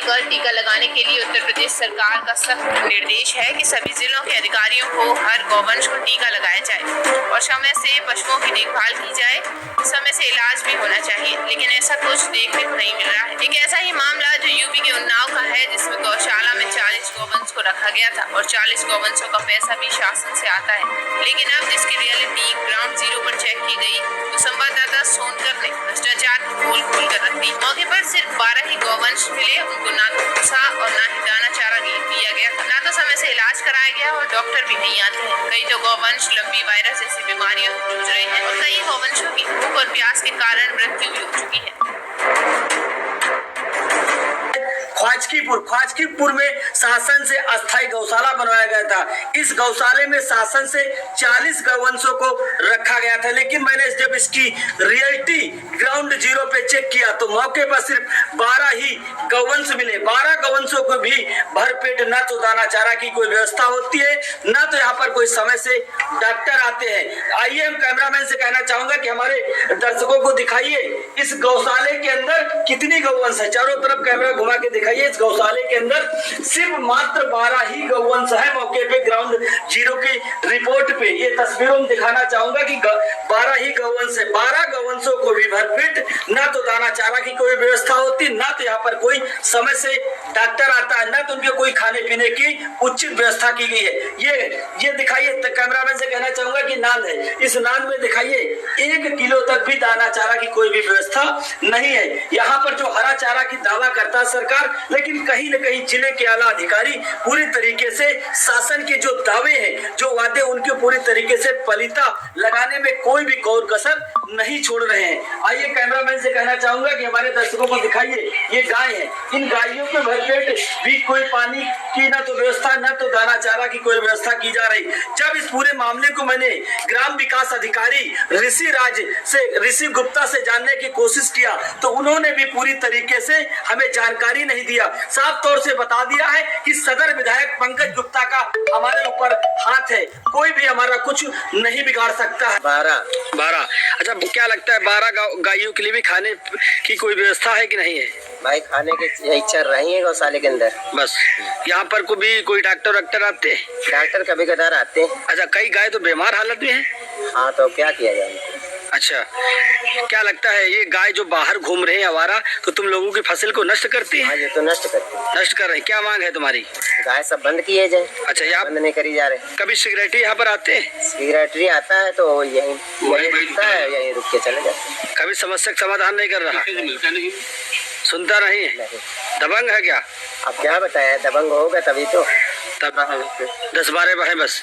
कर टीका लगाने के लिए उत्तर प्रदेश सरकार का सख्त निर्देश है कि सभी जिलों के अधिकारियों को हर गौवंश को टीका लगाया जाए और समय से पशुओं की देखभाल की जाए, समय से इलाज भी होना चाहिए, लेकिन ऐसा कुछ देखने को नहीं मिल रहा है। एक ऐसा ही मामला जो यूपी के उन्नाव का है, जिसमें गौशाला में 40 गौवंश को रखा गया था और 40 गौवंशों का पैसा भी शासन से आता है, लेकिन अब जिसकी रियलिटी ग्राउंड जीरो पर चेक की गई तो संवाददाता सोनकर ने भ्रष्टाचार की पोल खोल कर रख दी। मौके पर सिर्फ 12 ही गौवंश मिले, उनको ना तो भूसा और ना ही दाना चारा दिया गया, ना तो समय से इलाज कराया गया और डॉक्टर भी नहीं आते हैं। कई तो गौवंश लंबी वायरस जैसी बीमारियों से जूझ रहे हैं और कई गौवंशों की भूख और प्यास के कारण मृत्यु भी हो चुकी है। ख्वाजकीपुर में शासन से अस्थायी गौशाला बनवाया गया था। इस गौशाले में शासन से 40 गौवंशों को रखा गया था, लेकिन मैंने जब इसकी रियलिटी ग्राउंड जीरो पे चेक किया तो मौके पर सिर्फ 12 ही गौवंश मिले। 12 गौवंशों को भी भरपेट न तो दाना चारा की कोई व्यवस्था होती है, न तो यहाँ पर कोई समय से डॉक्टर आते हैं। आइए हम कैमरामैन से कहना चाहूंगा कि हमारे दर्शकों को दिखाइए इस गौशाले के अंदर कितनी गौवंश है। चारों तरफ कैमरा घुमा के दिखाइए। इस गौशाले के अंदर सिर्फ मात्र 12 ही गौवंश है। मौके पे ग्राउंड जीरो की रिपोर्ट पे ये तस्वीरों में दिखाना चाहूंगा कि 12 ही गौवंश है। 12 गौवंशों को भी भरपेट ना तो दाना चारा की कोई व्यवस्था होती, ना तो यहाँ पर कोई समय से डॉक्टर आता है, ना तो उनके कोई खाने पीने की उचित व्यवस्था की गई है। ये दिखाइए, कैमरामैन से कहना चाहूंगा कि नान है, इस नान में दिखाइए 1 किलो तक भी दाना चारा की कोई भी व्यवस्था नहीं है। यहाँ पर जो हरा चारा की दावा करता है सरकार, लेकिन कहीं न कहीं जिले के आला अधिकारी पूरी तरीके से शासन के जो दावे हैं, जो वादे, उनके पूरी तरीके से पलीता लगाने में कोई भी गौर कसर नहीं छोड़ रहे हैं। आइए कैमरामैन से कहना चाहूंगा कि हमारे दर्शकों को दिखाइए, ये गाय है, इन गायों के भरपेट भी कोई पानी की ना तो व्यवस्था, ना तो दाना चारा की कोई व्यवस्था की जा रही। जब इस पूरे मामले को मैंने ग्राम विकास अधिकारी ऋषि गुप्ता से जानने की कोशिश किया तो उन्होंने भी पूरी तरीके से हमें जानकारी नहीं दिया। साफ तौर से बता दिया है कि सदर विधायक पंकज गुप्ता का हमारे ऊपर हाथ है, कोई भी हमारा कुछ नहीं बिगाड़ सकता है। 12 अच्छा, क्या लगता है 12 गायों के लिए भी खाने की कोई व्यवस्था है कि नहीं है? भाई खाने की यही चल रही है गौशाले के अंदर बस। यहाँ पर को भी कोई डॉक्टर आते हैं? डॉक्टर कभी कदार आते हैं। अच्छा, कई गाय तो बीमार हालत में है। हाँ, तो क्या किया जाए। अच्छा, क्या लगता है ये गाय जो बाहर घूम रहे हैं आवारा, तो तुम लोगों की फसल को नष्ट करती है? हाँ, ये तो नष्ट करती है। नष्ट कर रहे हैं। क्या मांग है तुम्हारी? गाय सब बंद किए जाए। अच्छा, यहाँ बंद नहीं करी जा रहे। कभी सिक्योरिटी यहाँ पर आते हैं? सिक्योरिटी आता है तो यही रुकता है, यही रुक के चले जाते हैं। कभी समस्या का समाधान नहीं कर रहा? मिलता नहीं, सुनता नहीं। दबंग है क्या? अब क्या बताया, दबंग होगा तभी तो। तब 10-12 है बस।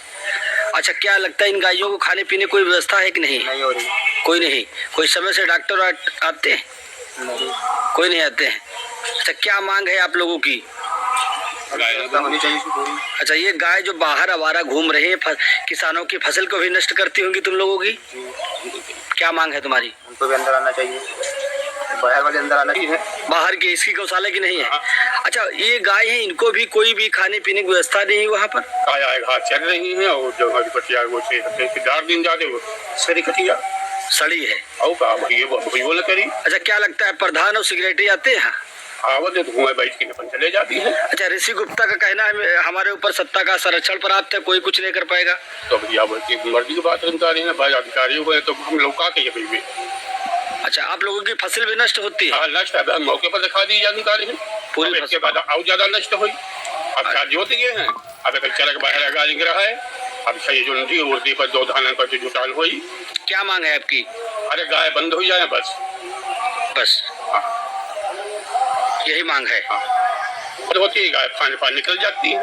अच्छा, क्या लगता है इन गायों को खाने पीने कोई व्यवस्था है कि नहीं? नहीं हो रही। कोई नहीं। कोई समय से डॉक्टर आते हैं? नहीं, कोई नहीं आते हैं। अच्छा, क्या मांग है आप लोगों की? होनी चाहिए। अच्छा, ये गाय जो बाहर आवारा घूम रहे हैं, किसानों की फसल को भी नष्ट करती होंगी तुम लोगों की। क्या मांग है तुम्हारी? उनको भी अंदर आना चाहिए, बाहर वाले अंदर आना चाहिए। बाहर की, इसकी गौशाला की नहीं है। अच्छा, ये गाय है, इनको भी कोई भी खाने पीने की व्यवस्था नहीं है वहाँ पर? घास चल रही है और जो हमारी पटिया वो 4 दिन जाते वो सड़ी कटिया सड़ी है। और कहा वो करी। अच्छा, क्या लगता है प्रधान और सेक्रेटरी आते हैं? आवत है तो घुमाए बैठ के अपन चले जाती है। अच्छा, ऋषि गुप्ता का कहना है हमारे ऊपर सत्ता का संरक्षण प्राप्त है, कोई कुछ नहीं कर पाएगा। तो भैया बोलती मर्जी की बात बनता रही है, भाई अधिकारियों को तो हम लोग का कहिए भाई। अच्छा, आप लोगों की फसल भी नष्ट होती है? हाँ, नष्ट है, मौके पर दिखा दी जानकारी है पूरी। इसके बाद और ज्यादा नष्ट हुई। अब क्या जोत गए हैं, अब एक चरक बाहर गाड़ी गिरा है। अब सही जो नदी उर्दी पर 2 धान पर जुटान हुई। क्या मांग है आपकी? अरे गाय बंद हो जाए बस। यही मांग है। हाँ, होती है गाय, खाने पानी निकल जाती है।